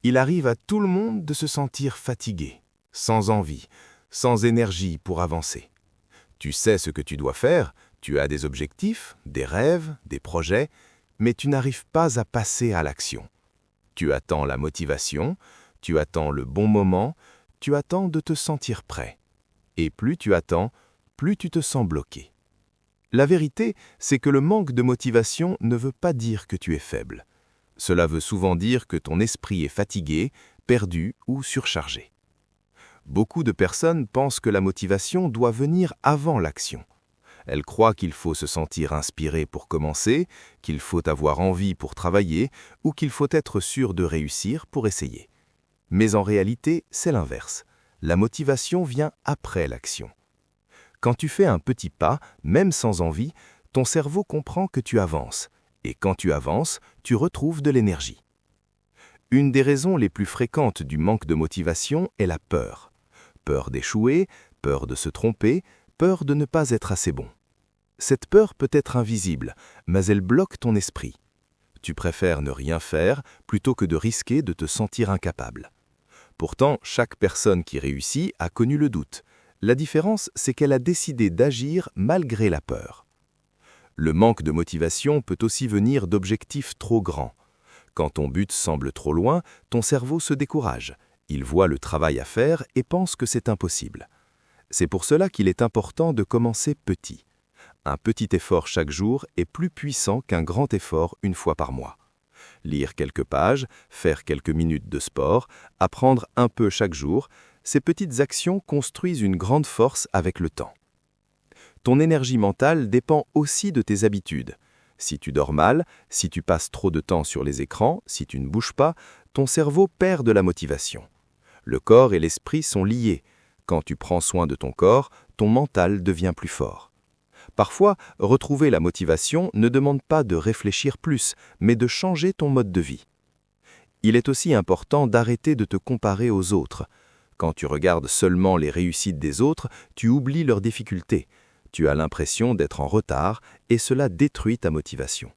Il arrive à tout le monde de se sentir fatigué, sans envie, sans énergie pour avancer. Tu sais ce que tu dois faire, tu as des objectifs, des rêves, des projets, mais tu n'arrives pas à passer à l'action. Tu attends la motivation, tu attends le bon moment, tu attends de te sentir prêt. Et plus tu attends, plus tu te sens bloqué. La vérité, c'est que le manque de motivation ne veut pas dire que tu es faible. Cela veut souvent dire que ton esprit est fatigué, perdu ou surchargé. Beaucoup de personnes pensent que la motivation doit venir avant l'action. Elles croient qu'il faut se sentir inspiré pour commencer, qu'il faut avoir envie pour travailler ou qu'il faut être sûr de réussir pour essayer. Mais en réalité, c'est l'inverse. La motivation vient après l'action. Quand tu fais un petit pas, même sans envie, ton cerveau comprend que tu avances. Et quand tu avances, tu retrouves de l'énergie. Une des raisons les plus fréquentes du manque de motivation est la peur. Peur d'échouer, peur de se tromper, peur de ne pas être assez bon. Cette peur peut être invisible, mais elle bloque ton esprit. Tu préfères ne rien faire plutôt que de risquer de te sentir incapable. Pourtant, chaque personne qui réussit a connu le doute. La différence, c'est qu'elle a décidé d'agir malgré la peur. Le manque de motivation peut aussi venir d'objectifs trop grands. Quand ton but semble trop loin, ton cerveau se décourage. Il voit le travail à faire et pense que c'est impossible. C'est pour cela qu'il est important de commencer petit. Un petit effort chaque jour est plus puissant qu'un grand effort une fois par mois. Lire quelques pages, faire quelques minutes de sport, apprendre un peu chaque jour, ces petites actions construisent une grande force avec le temps. Ton énergie mentale dépend aussi de tes habitudes. Si tu dors mal, si tu passes trop de temps sur les écrans, si tu ne bouges pas, ton cerveau perd de la motivation. Le corps et l'esprit sont liés. Quand tu prends soin de ton corps, ton mental devient plus fort. Parfois, retrouver la motivation ne demande pas de réfléchir plus, mais de changer ton mode de vie. Il est aussi important d'arrêter de te comparer aux autres. Quand tu regardes seulement les réussites des autres, tu oublies leurs difficultés. Tu as l'impression d'être en retard et cela détruit ta motivation.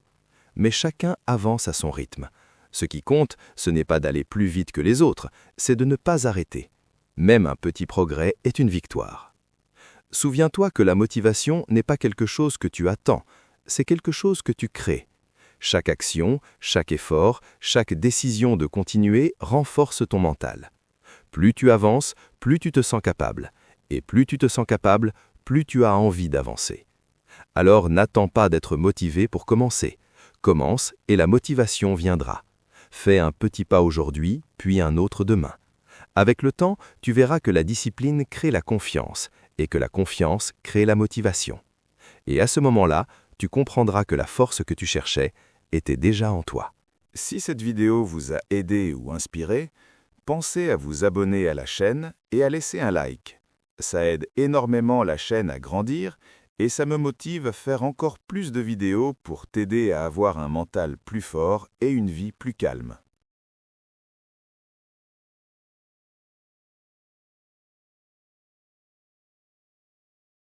Mais chacun avance à son rythme. Ce qui compte, ce n'est pas d'aller plus vite que les autres, c'est de ne pas arrêter. Même un petit progrès est une victoire. Souviens-toi que la motivation n'est pas quelque chose que tu attends, c'est quelque chose que tu crées. Chaque action, chaque effort, chaque décision de continuer renforce ton mental. Plus tu avances, plus tu te sens capable. Et plus tu te sens capable, plus tu as envie d'avancer. Alors n'attends pas d'être motivé pour commencer. Commence et la motivation viendra. Fais un petit pas aujourd'hui, puis un autre demain. Avec le temps, tu verras que la discipline crée la confiance et que la confiance crée la motivation. Et à ce moment-là, tu comprendras que la force que tu cherchais était déjà en toi. Si cette vidéo vous a aidé ou inspiré, pensez à vous abonner à la chaîne et à laisser un like. Ça aide énormément la chaîne à grandir et ça me motive à faire encore plus de vidéos pour t'aider à avoir un mental plus fort et une vie plus calme.